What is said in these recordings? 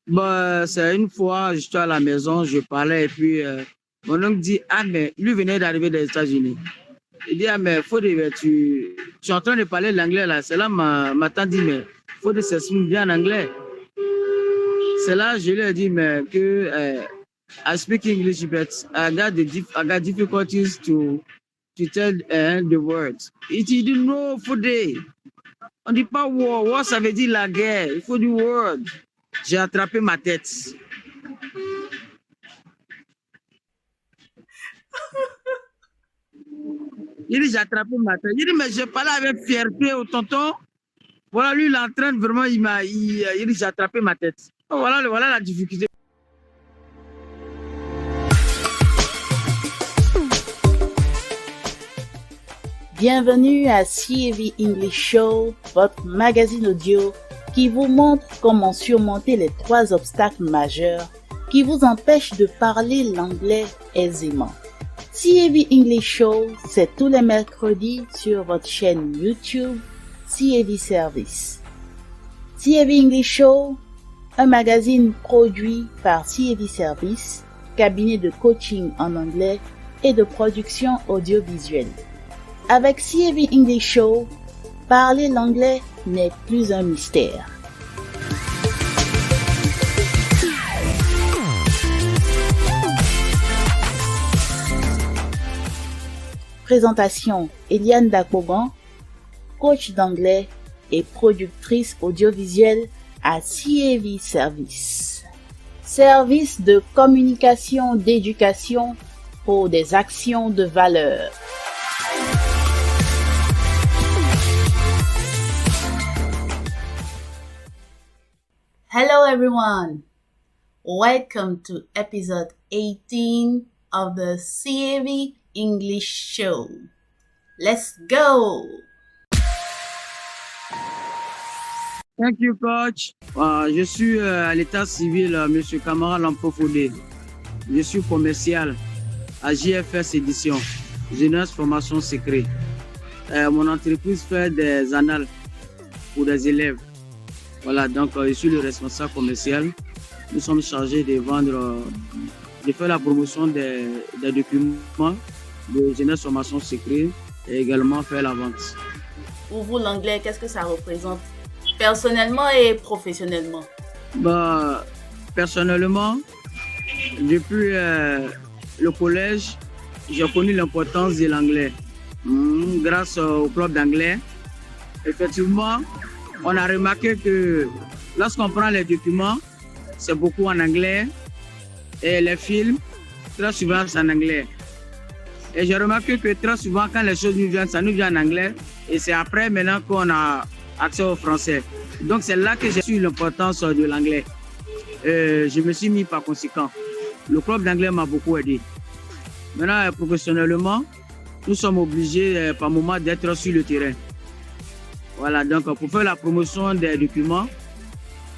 Bah, c'est une fois, j'étais à la maison, je parlais et puis mon oncle dit, ah mais lui venait d'arriver des États-Unis. Il dit, ah mais Fodé, mais tu es en train de parler l'anglais là. C'est là ma tante dit, mais Fodé s'exprime bien en anglais. C'est là je lui ai dit, mais que I speak English, but I got difficulties to tell the words. Il dit, non, Fodé, on dit pas war. War, ça veut dire la guerre. Il faut du word. J'ai attrapé ma tête. Il dit, j'ai attrapé ma tête. Il dit, mais j'ai parlé avec fierté au tonton. Voilà, lui, il entraîne vraiment, il dit, j'ai attrapé ma tête. Voilà la difficulté. Bienvenue à CAV English Show, votre magazine audio qui vous montre comment surmonter les 3 obstacles majeurs qui vous empêchent de parler l'anglais aisément. CAV English Show, c'est tous les mercredis sur votre chaîne YouTube CAV Service. CAV English Show, un magazine produit par CAV Service, cabinet de coaching en anglais et de production audiovisuelle. Avec CAV English Show, parler l'anglais n'est plus un mystère. Présentation: Eliane Dakbogan, coach d'anglais et productrice audiovisuelle à CAV Service. Service de communication d'éducation pour des actions de valeur. Hello everyone, welcome to episode 18 of the CAV English Show. Let's go! Thank you, coach. Je suis à l'état civil, Monsieur Kamara Lampofodé. Je suis commercial à JFS Édition, Jeunesse Formation Secret. Mon entreprise fait des annales pour des élèves. Voilà, donc je suis le responsable commercial. Nous sommes chargés de vendre, de faire la promotion des documents de Jeunesse Formation Secret et également faire la vente. Pour vous, l'anglais, qu'est-ce que ça représente personnellement et professionnellement? Personnellement, depuis le collège, j'ai connu l'importance de l'anglais. Grâce au club d'anglais, effectivement, on a remarqué que lorsqu'on prend les documents, c'est beaucoup en anglais et les films, très souvent, c'est en anglais. Et j'ai remarqué que très souvent, quand les choses nous viennent, ça nous vient en anglais et c'est après maintenant qu'on a accès au français. Donc, c'est là que j'ai su l'importance de l'anglais. Je me suis mis par conséquent. Le club d'anglais m'a beaucoup aidé. Maintenant, professionnellement, nous sommes obligés par moment d'être sur le terrain. Voilà, donc pour faire la promotion des documents,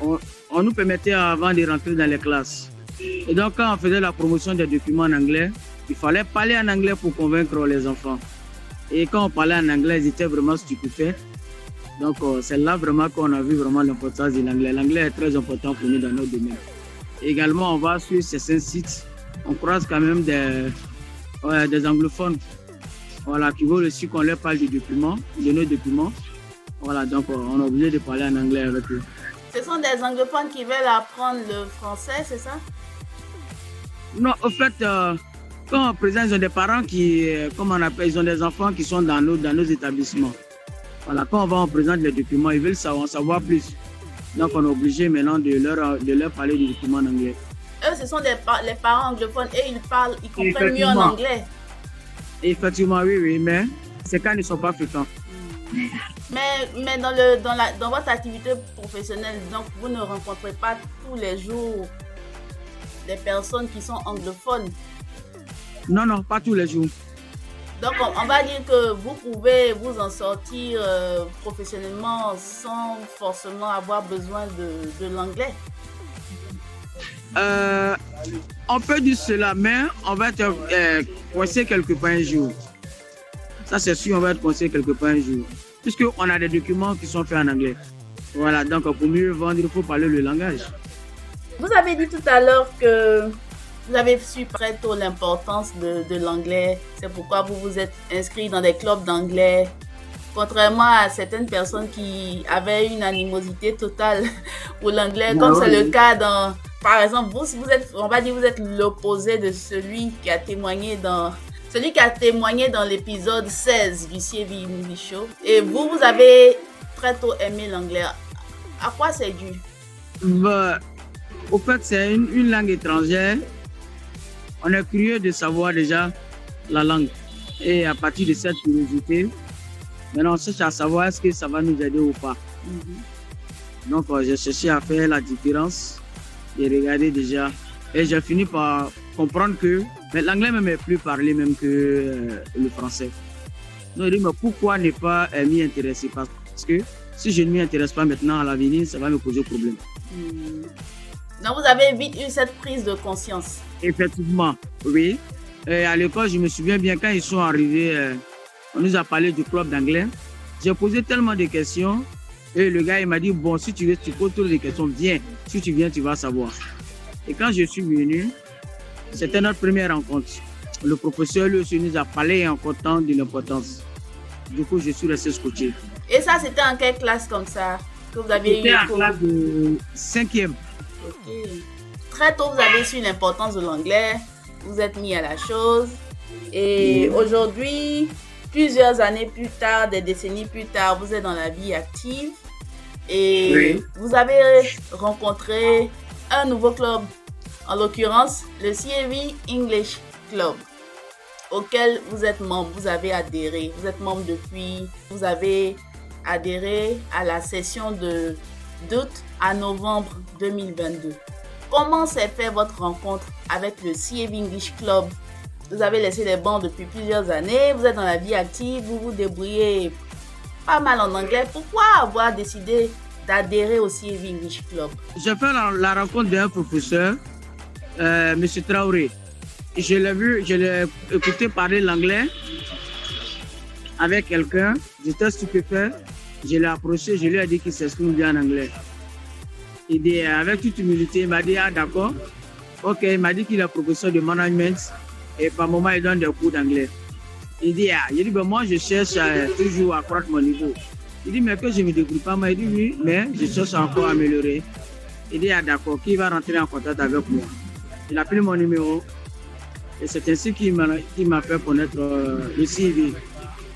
on nous permettait avant de rentrer dans les classes. Et donc quand on faisait la promotion des documents en anglais, il fallait parler en anglais pour convaincre les enfants. Et quand on parlait en anglais, ils étaient vraiment stupéfaits. Donc c'est là vraiment qu'on a vu vraiment l'importance de l'anglais. L'anglais est très important pour nous dans notre domaine. Également, on va sur certains sites, on croise quand même des anglophones, voilà, qui veulent aussi qu'on leur parle des documents, de nos documents. Voilà, donc on est obligé de parler en anglais avec eux. Ce sont des anglophones qui veulent apprendre le français, c'est ça? Non, en fait, quand on présente, ils ont des parents qui, comme on appelle, ils ont des enfants qui sont dans nos établissements. Voilà, quand on présente les documents, ils veulent en savoir plus. Donc on est obligé maintenant de leur parler des documents en anglais. Eux, ce sont les parents anglophones et ils comprennent mieux en anglais. Effectivement, oui, mais ces cas ne sont pas fréquents. Mais dans votre activité professionnelle, donc vous ne rencontrez pas tous les jours des personnes qui sont anglophones? Non, pas tous les jours. Donc on va dire que vous pouvez vous en sortir professionnellement sans forcément avoir besoin de l'anglais. On peut dire cela, mais on va être coincé quelque part un jour. Ça c'est sûr, on va être coincé quelque part un jour. Puisqu'on a des documents qui sont faits en anglais. Voilà, donc pour mieux vendre, il faut parler le langage. Vous avez dit tout à l'heure que vous avez su très tôt l'importance de l'anglais. C'est pourquoi vous vous êtes inscrit dans des clubs d'anglais. Contrairement à certaines personnes qui avaient une animosité totale pour l'anglais, comme c'est le cas dans... Par exemple, vous êtes, on va dire, vous êtes l'opposé de celui qui a témoigné dans l'épisode 16 du CAV English Show. Et vous avez très tôt aimé l'anglais. À quoi c'est dû? Au fait, c'est une langue étrangère. On est curieux de savoir déjà la langue. Et à partir de cette curiosité, maintenant on cherche à savoir est-ce que ça va nous aider ou pas. Donc j'ai cherché à faire la différence et regarder déjà. Et j'ai fini par comprendre que l'anglais même est plus parlé même que le français. Donc je dis mais pourquoi ne pas m'y intéresser? Parce que si je ne m'y intéresse pas maintenant à l'avenir, ça va me poser problème. Donc vous avez vite eu cette prise de conscience. Effectivement, oui. Et à l'école, je me souviens bien quand ils sont arrivés, on nous a parlé du club d'anglais. J'ai posé tellement de questions et le gars il m'a dit bon, si tu veux, tu poses toutes les questions, viens. Si tu viens, tu vas savoir. Et quand je suis venu, c'était notre première rencontre. Le professeur lui aussi nous a parlé en comptant de l'importance. Du coup, je suis resté scotché. Et ça, c'était en quelle classe comme ça que vous avez eu? C'était en classe de 5e. Ok. Très tôt, vous avez su l'importance de l'anglais. Vous êtes mis à la chose. Et aujourd'hui, plusieurs années plus tard, des décennies plus tard, vous êtes dans la vie active. Et vous avez rencontré un nouveau club. En l'occurrence, le CAV English Club, auquel vous êtes membre, vous avez adhéré. Vous êtes membre depuis, vous avez adhéré à la session d'août à novembre 2022. Comment s'est fait votre rencontre avec le CAV English Club? Vous avez laissé les bancs depuis plusieurs années, vous êtes dans la vie active, vous vous débrouillez pas mal en anglais. Pourquoi avoir décidé d'adhérer au CAV English Club? J'ai fait la rencontre d'un professeur, M. Traoré. Je l'ai vu, je l'ai écouté parler l'anglais avec quelqu'un. J'étais stupéfait. Je l'ai approché, je lui ai dit qu'il s'exprime bien en anglais. Il dit, avec toute humilité, il m'a dit, ah d'accord. Ok, il m'a dit qu'il est professeur de management et par moment, il donne des cours d'anglais. Il dit, ben, moi, je cherche toujours à accroître mon niveau. Il dit, mais que je ne me débrouille pas. Moi, il dit, oui, mais je cherche encore à améliorer. Il dit, ah d'accord, qui va rentrer en contact avec moi? Il a pris mon numéro. Et c'est ainsi qu'il m'a fait connaître le CV.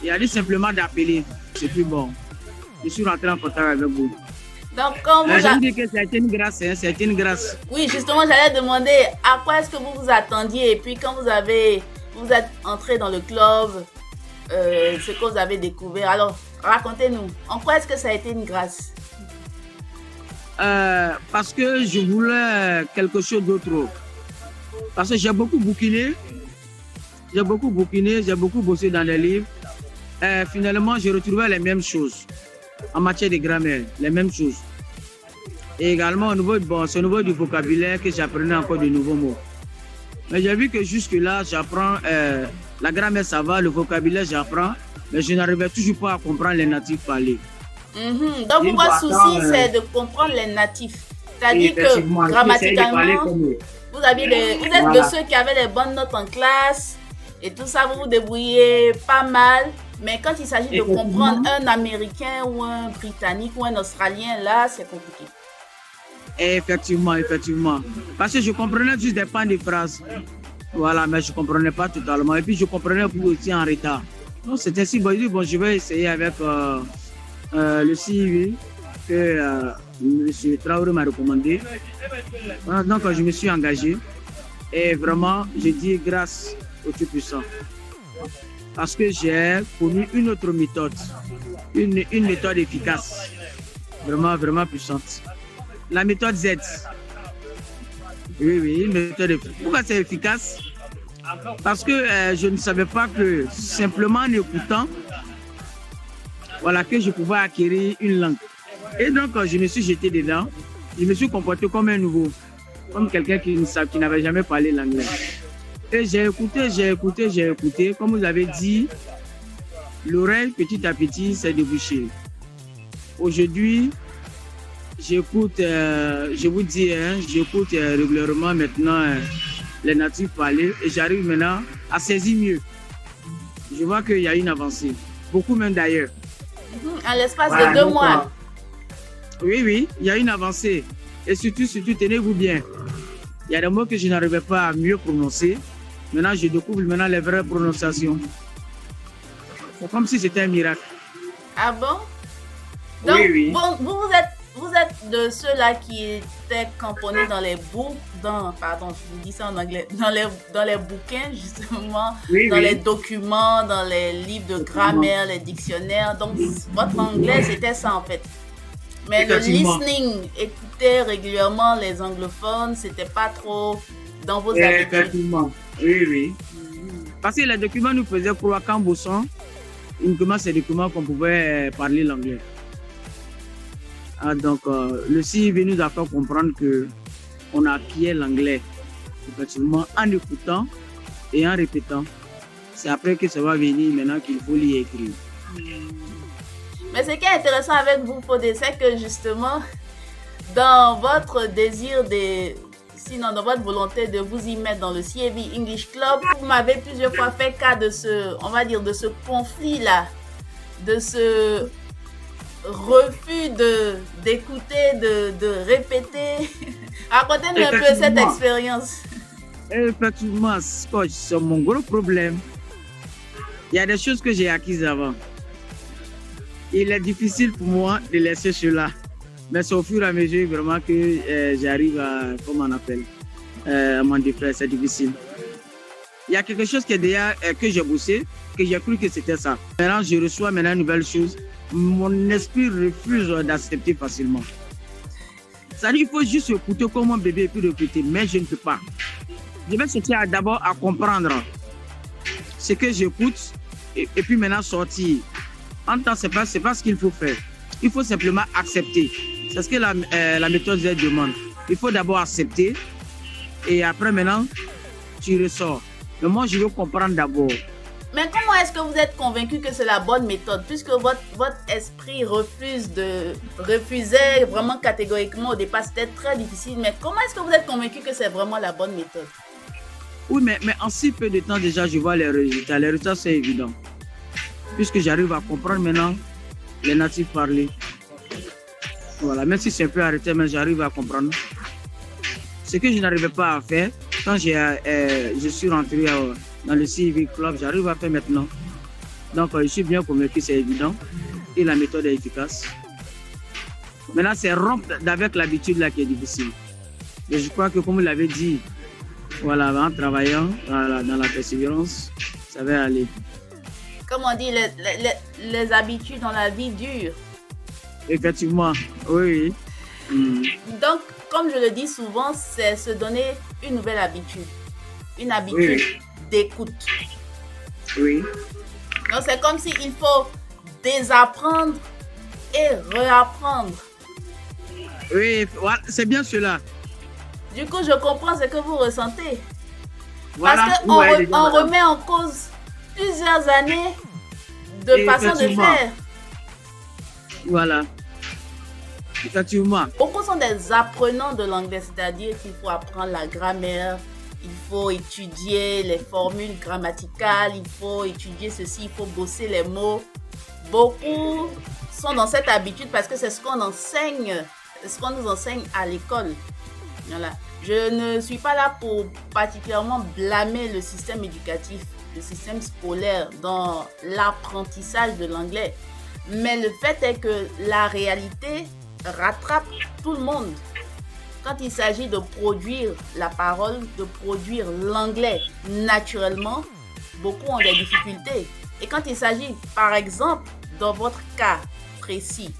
Il a dit simplement d'appeler. C'est plus bon. Je suis rentré en contact avec vous. Donc, quand vous j'ai dit que c'était une grâce, hein, c'était une grâce. Oui, justement, j'allais demander à quoi est-ce que vous vous attendiez. Et puis, quand vous êtes entré dans le club, ce que vous avez découvert. Alors, racontez-nous, en quoi est-ce que ça a été une grâce? Parce que je voulais quelque chose d'autre. Parce que j'ai beaucoup bouquiné, j'ai beaucoup bossé dans les livres. Finalement, je retrouvais les mêmes choses en matière de grammaire, les mêmes choses. Et également, au niveau du vocabulaire que j'apprenais encore de nouveaux mots. Mais j'ai vu que jusque-là, j'apprends la grammaire, ça va, le vocabulaire, j'apprends, mais je n'arrivais toujours pas à comprendre les natifs parler. Donc, votre souci, c'est de comprendre les natifs. C'est-à-dire que grammaticalement, vous êtes de ceux qui avaient les bonnes notes en classe et tout ça, vous vous débrouillez pas mal. Mais quand il s'agit de comprendre un Américain ou un Britannique ou un Australien, là, c'est compliqué. Effectivement. Parce que je comprenais juste des pans de phrases. Voilà, mais je ne comprenais pas totalement. Et puis, je comprenais aussi en retard. Donc, c'est ainsi, je vais essayer avec le CIV que M. Traoré m'a recommandé. Voilà, donc, je me suis engagé. Et vraiment, je dis grâce au Tout-Puissant. Parce que j'ai connu une autre méthode, une méthode efficace, vraiment puissante. La méthode Z. Oui, une méthode efficace. Pourquoi c'est efficace? Parce que je ne savais pas que simplement en écoutant, voilà, que je pouvais acquérir une langue. Et donc, je me suis jeté dedans, je me suis comporté comme un nouveau, comme quelqu'un qui n'avait jamais parlé l'anglais. Et j'ai écouté. Comme vous avez dit, l'oreille, petit à petit, s'est débouchée. Aujourd'hui, j'écoute, je vous dis, hein, j'écoute régulièrement maintenant les natifs parler et j'arrive maintenant à saisir mieux. Je vois qu'il y a une avancée, beaucoup même d'ailleurs. En l'espace de 2 mois. Oui, il y a une avancée. Et surtout, tenez-vous bien. Il y a des mots que je n'arrivais pas à mieux prononcer. Maintenant, je découvre maintenant les vraies prononciations. C'est comme si c'était un miracle. Ah bon? Donc, oui. Bon, vous êtes de ceux-là qui étaient camponnés dans les bouquins, pardon, je vous dis ça en anglais, dans les bouquins, justement, les documents, dans les livres de grammaire, les dictionnaires. Donc, votre anglais, c'était ça en fait. Mais le listening, écouter régulièrement les anglophones, c'était pas trop dans vos habitudes. Effectivement, oui. Parce que les documents nous faisaient croire qu'en bossant, uniquement ces documents qu'on pouvait parler l'anglais. Donc, le CIV nous a fait comprendre qu'on acquiert l'anglais, effectivement, en écoutant et en répétant. C'est après que ça va venir maintenant qu'il faut l'y écrire. Mais ce qui est intéressant avec vous, Fodé, c'est que justement, dans votre désir dans votre volonté de vous y mettre dans le CIV English Club, vous m'avez plusieurs fois fait cas de de ce conflit-là, de ce refus d'écouter, de répéter. Racontez-nous un peu cette expérience. Effectivement, c'est mon gros problème. Il y a des choses que j'ai acquises avant. Il est difficile pour moi de laisser cela. Mais c'est au fur et à mesure vraiment que j'arrive à, comment on appelle, à m'en défaire. C'est difficile. Il y a quelque chose qui est déjà, que j'ai bossé, que j'ai cru que c'était ça. Maintenant, je reçois une nouvelle chose. Mon esprit refuse d'accepter facilement. C'est-à-dire qu'il faut juste écouter comme un bébé et puis répéter, mais je ne peux pas. Je vais chercher d'abord à comprendre ce que j'écoute et puis maintenant sortir. En temps, ce n'est pas ce qu'il faut faire. Il faut simplement accepter. C'est ce que la méthode Z demande. Il faut d'abord accepter et après maintenant, tu ressors. Mais moi, je veux comprendre d'abord. Mais comment est-ce que vous êtes convaincu que c'est la bonne méthode puisque votre esprit refusait vraiment catégoriquement au départ, c'était très difficile. Mais comment est-ce que vous êtes convaincu que c'est vraiment la bonne méthode? Oui, mais en si peu de temps déjà, je vois les résultats. Les résultats, c'est évident. Puisque j'arrive à comprendre maintenant les natifs parler. Voilà, même si c'est un peu arrêté, mais j'arrive à comprendre. Ce que je n'arrivais pas à faire, quand je suis rentré dans le CIV Club, j'arrive à faire maintenant. Donc, je suis bien convaincu, c'est évident. Et la méthode est efficace. Maintenant, c'est rompre avec l'habitude là qui est difficile. Et je crois que, comme vous l'avez dit, voilà, en travaillant dans la persévérance, ça va aller. Comme on dit, les habitudes dans la vie durent. Effectivement, oui. Donc, comme je le dis souvent, c'est se donner une nouvelle habitude. Une habitude d'écoute. Oui. Donc, c'est comme s'il faut désapprendre et réapprendre. Oui, c'est bien cela. Du coup, je comprends ce que vous ressentez. Voilà. Parce qu'on remet en cause plusieurs années de façon de faire. Voilà. Effectivement. Beaucoup sont des apprenants de l'anglais, c'est-à-dire qu'il faut apprendre la grammaire, il faut étudier les formules grammaticales, il faut étudier ceci, il faut bosser les mots. Beaucoup sont dans cette habitude parce que c'est ce qu'on enseigne, ce qu'on nous enseigne à l'école. Voilà. Je ne suis pas là pour particulièrement blâmer le système éducatif, le système scolaire dans l'apprentissage de l'anglais. Mais le fait est que la réalité rattrape tout le monde. Quand il s'agit de produire la parole, de produire l'anglais naturellement, beaucoup ont des difficultés. Et quand il s'agit, par exemple, dans votre cas précis,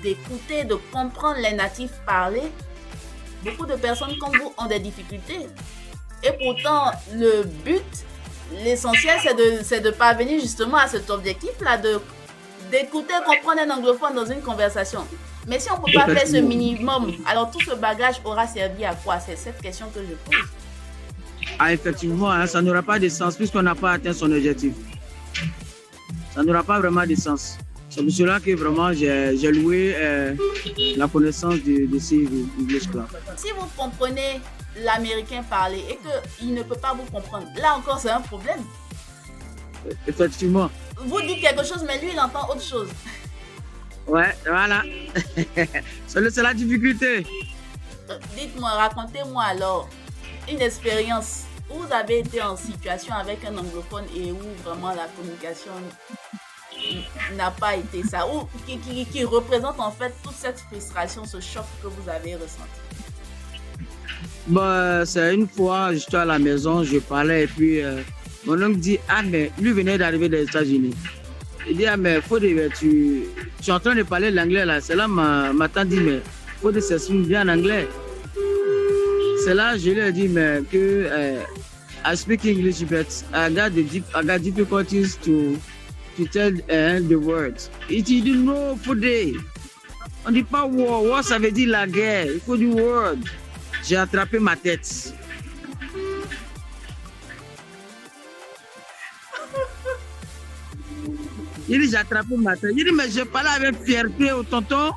d'écouter, de comprendre les natifs parler, beaucoup de personnes comme vous ont des difficultés. Et pourtant, le but, l'essentiel, c'est de parvenir justement à cet objectif-là, d'écouter, comprendre un anglophone dans une conversation. Mais si on ne peut pas faire ce minimum, alors tout ce bagage aura servi à quoi? C'est cette question que je pose. Ah, effectivement, hein, ça n'aura pas de sens puisqu'on n'a pas atteint son objectif. Ça n'aura pas vraiment de sens. C'est pour cela que vraiment j'ai loué la connaissance de CEV English Club. Si vous comprenez l'américain parler et qu'il ne peut pas vous comprendre, là encore c'est un problème. Effectivement. Vous dites quelque chose, mais lui il entend autre chose. Ouais, voilà. C'est la difficulté. Dites-moi, racontez-moi alors une expérience où vous avez été en situation avec un anglophone et où vraiment la communication n'a pas été ça, ou qui représente en fait toute cette frustration, ce choc que vous avez ressenti. Bon, c'est une fois, j'étais à la maison, je parlais et puis mon oncle dit, ah mais lui venait d'arriver des États-Unis. Il dit, ah mais Fodé, tu es en train de parler l'anglais là. C'est là ma tante dit, mais Fodé s'exprime bien en anglais. C'est là je lui ai dit, mais que I speak English, but I got difficulties to tell the words. Il dit, non, Fodé. On dit pas war. War, ça veut dire la guerre. Il faut du word. J'ai attrapé ma tête. Il dit, j'ai attrapé ma tête. Il dit, mais j'ai parlé avec fierté au tonton.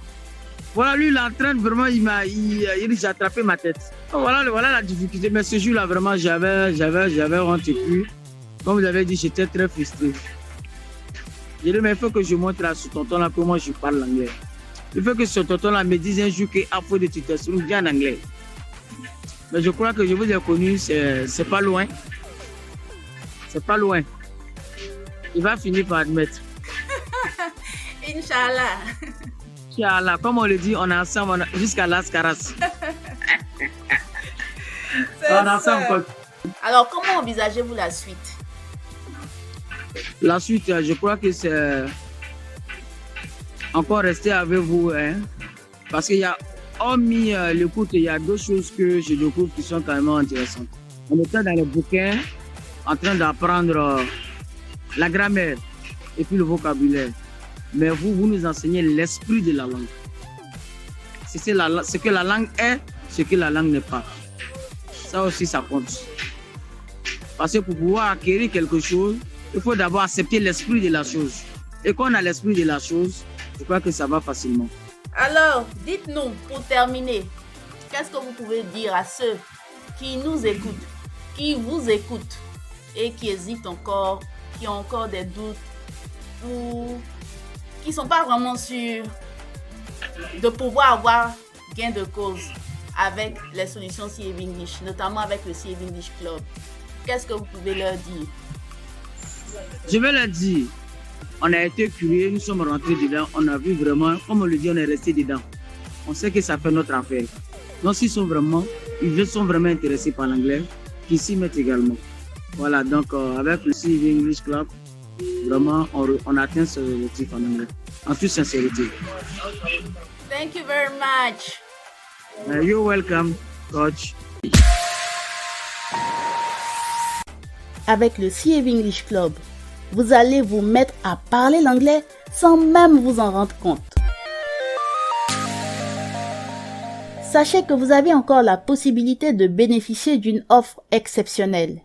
Voilà, lui, il entraîne vraiment, il dit, j'ai attrapé ma tête. Voilà la difficulté. Mais ce jour-là, vraiment, j'avais honte et puis, comme vous avez dit, j'étais très frustré. J'ai dit, mais il faut que je montre à ce tonton-là comment je parle l'anglais. Il faut que ce tonton-là me dise un jour qu'il faut de t'exprimer bien en anglais. Mais je crois que je vous ai connu, c'est pas loin. C'est pas loin. Il va finir par admettre. Inch'Allah. Inch'Allah, comme on le dit, on est ensemble jusqu'à Las Caras. On est ensemble. Alors, comment envisagez-vous la suite? La suite, je crois que c'est encore rester avec vous, hein, parce qu'il y a, hormis l'écoute, il y a d'autres choses que je découvre qui sont quand même intéressantes. On était dans les bouquins, en train d'apprendre la grammaire et puis le vocabulaire. Mais vous nous enseignez l'esprit de la langue. C'est ce que la langue est, ce que la langue n'est pas. Ça aussi, ça compte. Parce que pour pouvoir acquérir quelque chose, il faut d'abord accepter l'esprit de la chose. Et quand on a l'esprit de la chose, je crois que ça va facilement. Alors, dites-nous, pour terminer, qu'est-ce que vous pouvez dire à ceux qui nous écoutent, qui vous écoutent et qui hésitent encore, qui ont encore des doutes ou qui ne sont pas vraiment sûrs de pouvoir avoir gain de cause avec les solutions CEV English, notamment avec le CEV English Club? Qu'est-ce que vous pouvez leur dire? Je vais leur dire, on a été curieux, nous sommes rentrés dedans, on a vu vraiment, comme on le dit, on est resté dedans. On sait que ça fait notre affaire. Donc ils sont vraiment intéressés par l'anglais, qui s'y mettent également. Voilà, donc avec le CEV English Club, vraiment, on atteint ce objectif en anglais, en toute sincérité. Thank you very much. You're welcome, coach. Avec le CEV English Club, vous allez vous mettre à parler l'anglais sans même vous en rendre compte. Sachez que vous avez encore la possibilité de bénéficier d'une offre exceptionnelle.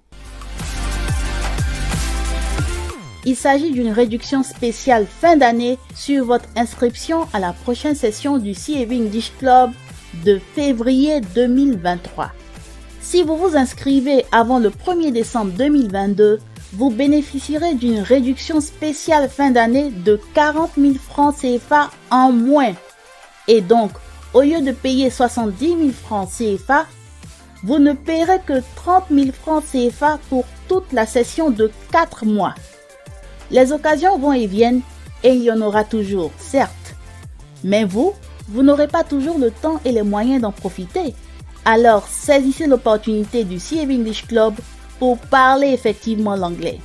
Il s'agit d'une réduction spéciale fin d'année sur votre inscription à la prochaine session du CEV English Club de février 2023. Si vous vous inscrivez avant le 1er décembre 2022, vous bénéficierez d'une réduction spéciale fin d'année de 40 000 francs CFA en moins. Et donc, au lieu de payer 70 000 francs CFA, vous ne paierez que 30 000 francs CFA pour toute la session de 4 mois. Les occasions vont et viennent et il y en aura toujours, certes. Mais vous n'aurez pas toujours le temps et les moyens d'en profiter. Alors, saisissez l'opportunité du CEV English Club pour parler effectivement l'anglais.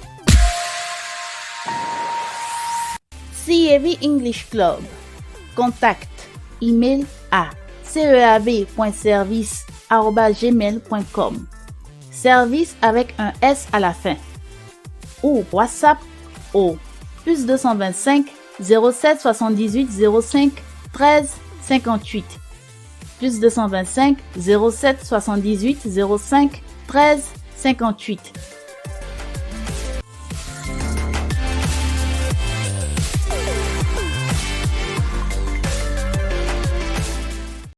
CEV English Club. Contact, email à ceav.service@gmail.com. Service avec un S à la fin. Ou WhatsApp au +225 07 78 05 13 58. +225 07 78 05 13 58.